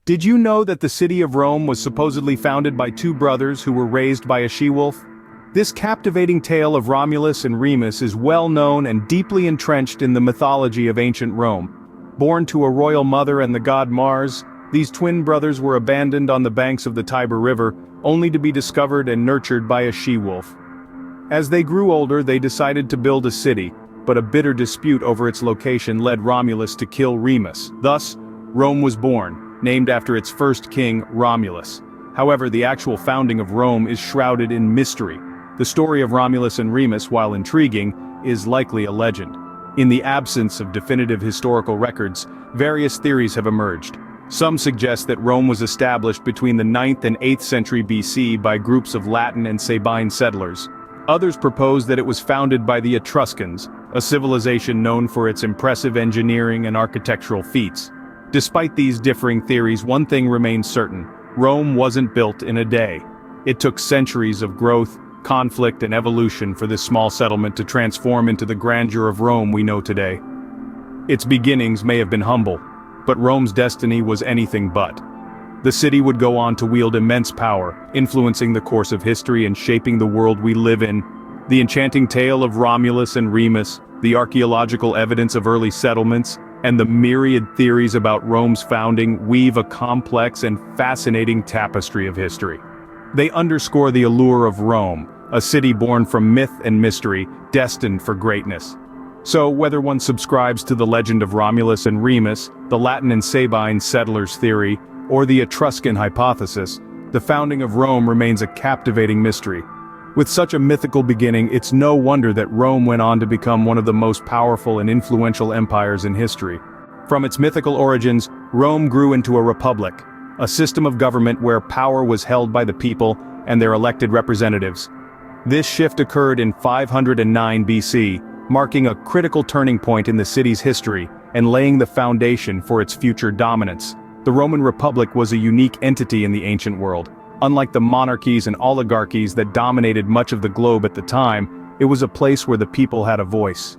Did you know that the city of Rome was supposedly founded by two brothers who were raised by a she-wolf? This captivating tale of Romulus and Remus is well known and deeply entrenched in the mythology of ancient Rome. Born to a royal mother and the god Mars, these twin brothers were abandoned on the banks of the Tiber River, only to be discovered and nurtured by a she-wolf. As they grew older, they decided to build a city, but a bitter dispute over its location led Romulus to kill Remus. Thus, Rome was born, named after its first king, Romulus. However, the actual founding of Rome is shrouded in mystery. The story of Romulus and Remus, while intriguing, is likely a legend. In the absence of definitive historical records, various theories have emerged. Some suggest that Rome was established between the 9th and 8th century BC by groups of Latin and Sabine settlers. Others propose that it was founded by the Etruscans, a civilization known for its impressive engineering and architectural feats. Despite these differing theories, one thing remains certain: Rome wasn't built in a day. It took centuries of growth, conflict, and evolution for this small settlement to transform into the grandeur of Rome we know today. Its beginnings may have been humble, but Rome's destiny was anything but. The city would go on to wield immense power, influencing the course of history and shaping the world we live in. The enchanting tale of Romulus and Remus, the archaeological evidence of early settlements, and the myriad theories about Rome's founding weave a complex and fascinating tapestry of history. They underscore the allure of Rome, a city born from myth and mystery, destined for greatness. So, whether one subscribes to the legend of Romulus and Remus, the Latin and Sabine settlers' theory, or the Etruscan hypothesis, the founding of Rome remains a captivating mystery. With such a mythical beginning, it's no wonder that Rome went on to become one of the most powerful and influential empires in history. From its mythical origins, Rome grew into a republic, a system of government where power was held by the people and their elected representatives. This shift occurred in 509 BC, marking a critical turning point in the city's history and laying the foundation for its future dominance. The Roman Republic was a unique entity in the ancient world. Unlike the monarchies and oligarchies that dominated much of the globe at the time, it was a place where the people had a voice.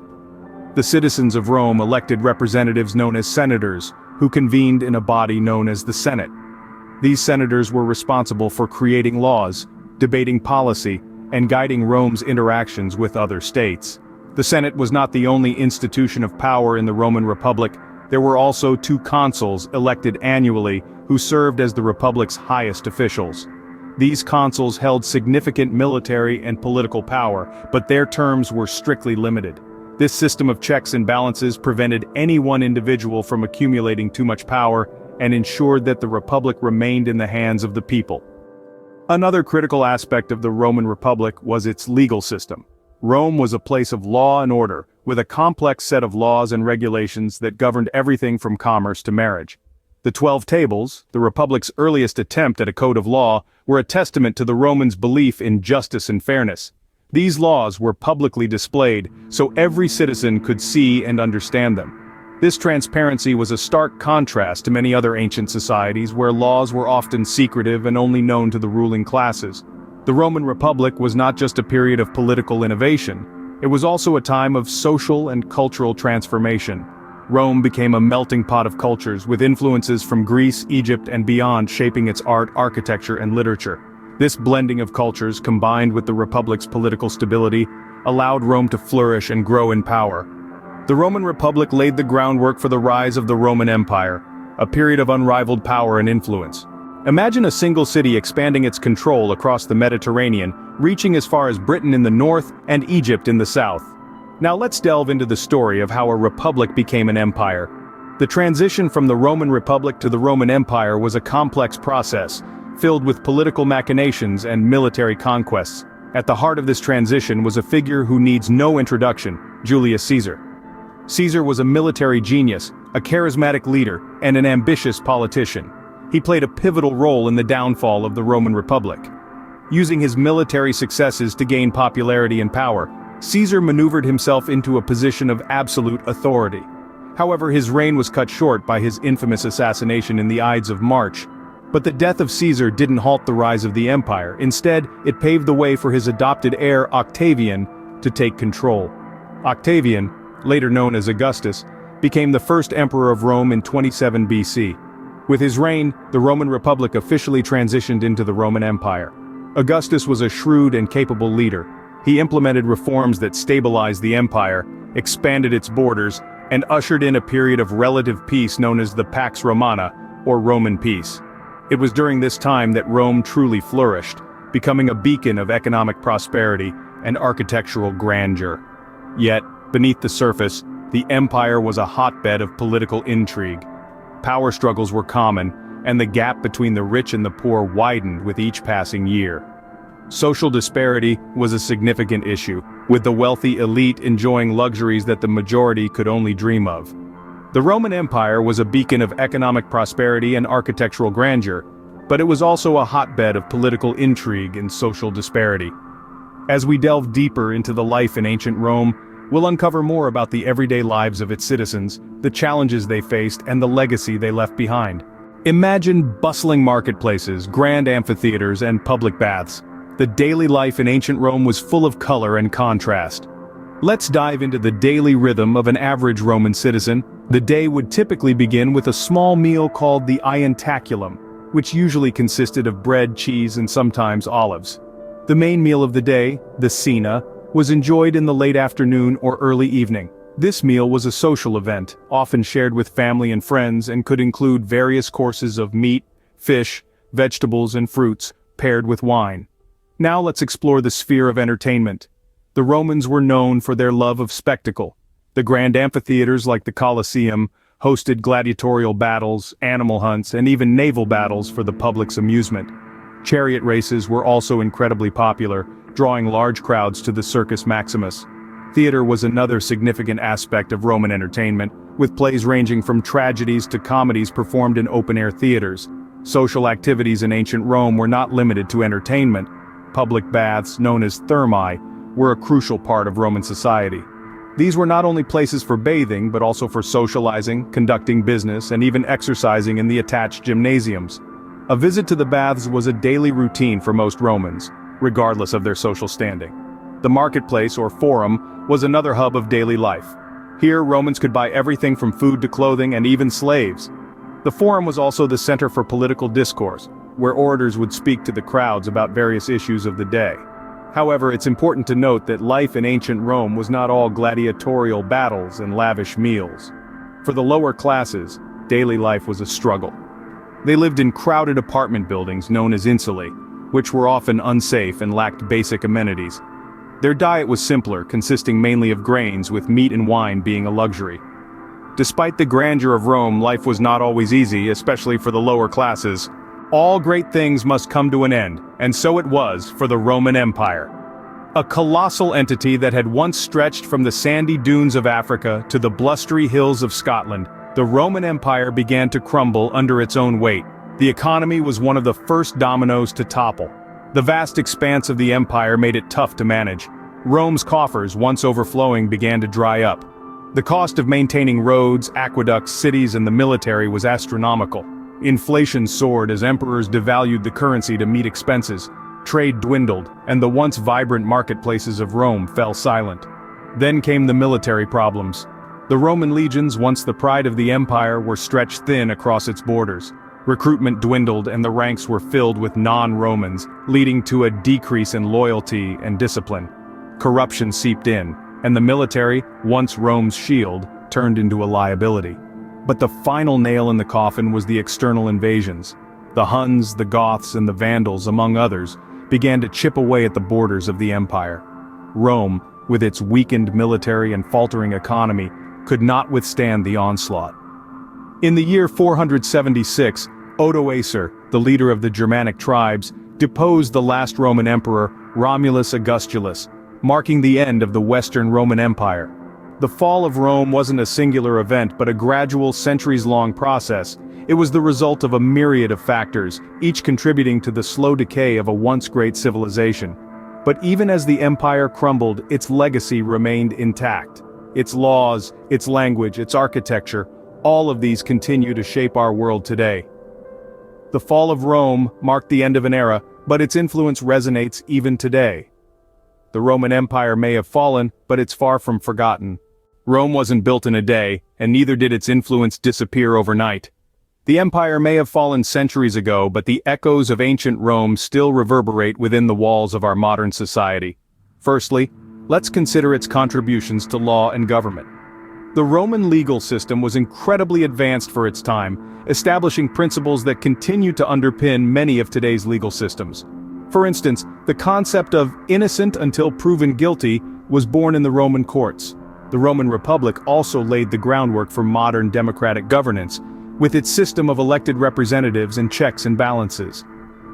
The citizens of Rome elected representatives known as senators, who convened in a body known as the Senate. These senators were responsible for creating laws, debating policy, and guiding Rome's interactions with other states. The Senate was not the only institution of power in the Roman Republic. There were also two consuls elected annually who served as the Republic's highest officials. These consuls held significant military and political power, but their terms were strictly limited. This system of checks and balances prevented any one individual from accumulating too much power and ensured that the Republic remained in the hands of the people. Another critical aspect of the Roman Republic was its legal system. Rome was a place of law and order, with a complex set of laws and regulations that governed everything from commerce to marriage. The 12 Tables, the Republic's earliest attempt at a code of law, were a testament to the Romans' belief in justice and fairness. These laws were publicly displayed, so every citizen could see and understand them. This transparency was a stark contrast to many other ancient societies where laws were often secretive and only known to the ruling classes. The Roman Republic was not just a period of political innovation, it was also a time of social and cultural transformation. Rome became a melting pot of cultures, with influences from Greece, Egypt, and beyond shaping its art, architecture, and literature. This blending of cultures, combined with the Republic's political stability, allowed Rome to flourish and grow in power. The Roman Republic laid the groundwork for the rise of the Roman Empire, a period of unrivaled power and influence. Imagine a single city expanding its control across the Mediterranean, reaching as far as Britain in the north and Egypt in the south. Now let's delve into the story of how a republic became an empire. The transition from the Roman Republic to the Roman Empire was a complex process, filled with political machinations and military conquests. At the heart of this transition was a figure who needs no introduction: Julius Caesar. Caesar was a military genius, a charismatic leader, and an ambitious politician. He played a pivotal role in the downfall of the Roman Republic. Using his military successes to gain popularity and power, Caesar maneuvered himself into a position of absolute authority. However, his reign was cut short by his infamous assassination in the Ides of March. But the death of Caesar didn't halt the rise of the empire. Instead, it paved the way for his adopted heir Octavian to take control. Octavian, later known as Augustus, became the first emperor of Rome in 27 BC. With his reign, the Roman Republic officially transitioned into the Roman Empire. Augustus was a shrewd and capable leader. He implemented reforms that stabilized the empire, expanded its borders, and ushered in a period of relative peace known as the Pax Romana, or Roman peace. It was during this time that Rome truly flourished, becoming a beacon of economic prosperity and architectural grandeur. Yet, beneath the surface, the empire was a hotbed of political intrigue. Power struggles were common, and the gap between the rich and the poor widened with each passing year. Social disparity was a significant issue, with the wealthy elite enjoying luxuries that the majority could only dream of. The Roman Empire was a beacon of economic prosperity and architectural grandeur, but it was also a hotbed of political intrigue and social disparity. As we delve deeper into the life in ancient Rome, we'll uncover more about the everyday lives of its citizens, the challenges they faced, and the legacy they left behind. Imagine bustling marketplaces, grand amphitheaters, and public baths. The daily life in ancient Rome was full of color and contrast. Let's dive into the daily rhythm of an average Roman citizen. The day would typically begin with a small meal called the ientaculum, which usually consisted of bread, cheese, and sometimes olives. The main meal of the day, the cena, was enjoyed in the late afternoon or early evening. This meal was a social event, often shared with family and friends, and could include various courses of meat, fish, vegetables, and fruits, paired with wine. Now let's explore the sphere of entertainment. The Romans were known for their love of spectacle. The grand amphitheaters like the Colosseum hosted gladiatorial battles, animal hunts, and even naval battles for the public's amusement. Chariot races were also incredibly popular, drawing large crowds to the Circus Maximus. Theater was another significant aspect of Roman entertainment, with plays ranging from tragedies to comedies performed in open-air theaters. Social activities in ancient Rome were not limited to entertainment. Public baths, known as thermae, were a crucial part of Roman society. These were not only places for bathing, but also for socializing, conducting business, and even exercising in the attached gymnasiums. A visit to the baths was a daily routine for most Romans, regardless of their social standing. The marketplace, or forum, was another hub of daily life. Here, Romans could buy everything from food to clothing and even slaves. The forum was also the center for political discourse, where orators would speak to the crowds about various issues of the day. However, it's important to note that life in ancient Rome was not all gladiatorial battles and lavish meals. For the lower classes, daily life was a struggle. They lived in crowded apartment buildings known as insulae, which were often unsafe and lacked basic amenities. Their diet was simpler, consisting mainly of grains, with meat and wine being a luxury. Despite the grandeur of Rome, life was not always easy, especially for the lower classes. All great things must come to an end, and so it was for the Roman Empire. A colossal entity that had once stretched from the sandy dunes of Africa to the blustery hills of Scotland, the Roman Empire began to crumble under its own weight. The economy was one of the first dominoes to topple. The vast expanse of the empire made it tough to manage. Rome's coffers, once overflowing, began to dry up. The cost of maintaining roads, aqueducts, cities, and the military was astronomical. Inflation soared as emperors devalued the currency to meet expenses. Trade dwindled, and the once vibrant marketplaces of Rome fell silent. Then came the military problems. The Roman legions, once the pride of the empire, were stretched thin across its borders. Recruitment dwindled and the ranks were filled with non-Romans, leading to a decrease in loyalty and discipline. Corruption seeped in, and the military, once Rome's shield, turned into a liability. But the final nail in the coffin was the external invasions. The Huns, the Goths, and the Vandals, among others, began to chip away at the borders of the empire. Rome, with its weakened military and faltering economy, could not withstand the onslaught. In the year 476, Odoacer, the leader of the Germanic tribes, deposed the last Roman emperor, Romulus Augustulus, marking the end of the Western Roman Empire. The fall of Rome wasn't a singular event but a gradual, centuries-long process. It was the result of a myriad of factors, each contributing to the slow decay of a once great civilization. But even as the empire crumbled, its legacy remained intact. Its laws, its language, its architecture, all of these continue to shape our world today. The fall of Rome marked the end of an era, but its influence resonates even today. The Roman Empire may have fallen, but it's far from forgotten. Rome wasn't built in a day, and neither did its influence disappear overnight. The empire may have fallen centuries ago, but the echoes of ancient Rome still reverberate within the walls of our modern society. Firstly, let's consider its contributions to law and government. The Roman legal system was incredibly advanced for its time, establishing principles that continue to underpin many of today's legal systems. For instance, the concept of innocent until proven guilty was born in the Roman courts. The Roman Republic also laid the groundwork for modern democratic governance, with its system of elected representatives and checks and balances.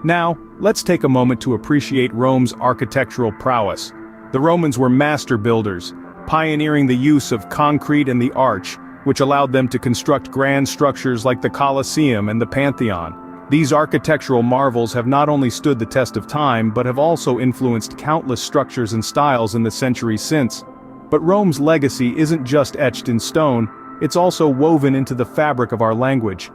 Now, let's take a moment to appreciate Rome's architectural prowess. The Romans were master builders, pioneering the use of concrete and the arch, which allowed them to construct grand structures like the Colosseum and the Pantheon. These architectural marvels have not only stood the test of time but have also influenced countless structures and styles in the centuries since. But Rome's legacy isn't just etched in stone, it's also woven into the fabric of our language.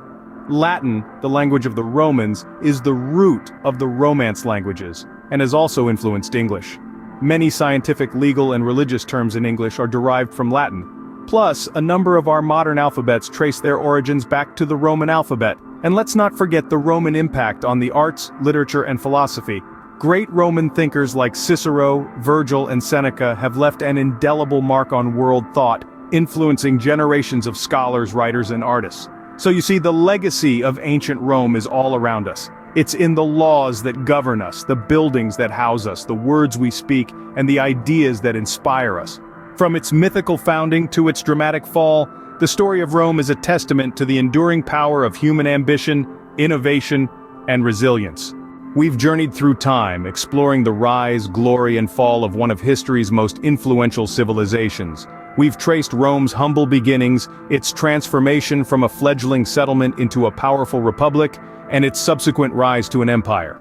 Latin, the language of the Romans, is the root of the Romance languages, and has also influenced English. Many scientific, legal, and religious terms in English are derived from Latin. Plus, a number of our modern alphabets trace their origins back to the Roman alphabet. And let's not forget the Roman impact on the arts, literature, and philosophy. Great Roman thinkers like Cicero, Virgil, and Seneca have left an indelible mark on world thought, influencing generations of scholars, writers, and artists. So you see, the legacy of ancient Rome is all around us. It's in the laws that govern us, the buildings that house us, the words we speak, and the ideas that inspire us. From its mythical founding to its dramatic fall, the story of Rome is a testament to the enduring power of human ambition, innovation, and resilience. We've journeyed through time, exploring the rise, glory, and fall of one of history's most influential civilizations. We've traced Rome's humble beginnings, its transformation from a fledgling settlement into a powerful republic, and its subsequent rise to an empire.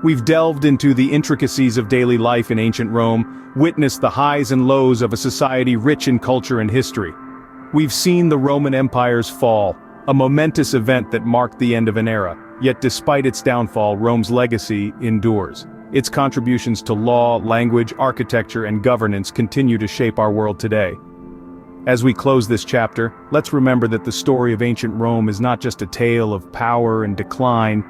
We've delved into the intricacies of daily life in ancient Rome, witnessed the highs and lows of a society rich in culture and history. We've seen the Roman Empire's fall, a momentous event that marked the end of an era, yet despite its downfall, Rome's legacy endures. Its contributions to law, language, architecture, and governance continue to shape our world today. As we close this chapter, let's remember that the story of ancient Rome is not just a tale of power and decline.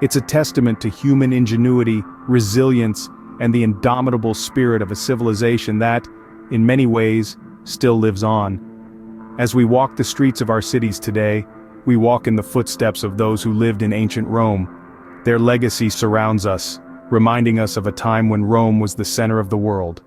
It's a testament to human ingenuity, resilience, and the indomitable spirit of a civilization that, in many ways, still lives on. As we walk the streets of our cities today, we walk in the footsteps of those who lived in ancient Rome. Their legacy surrounds us, reminding us of a time when Rome was the center of the world.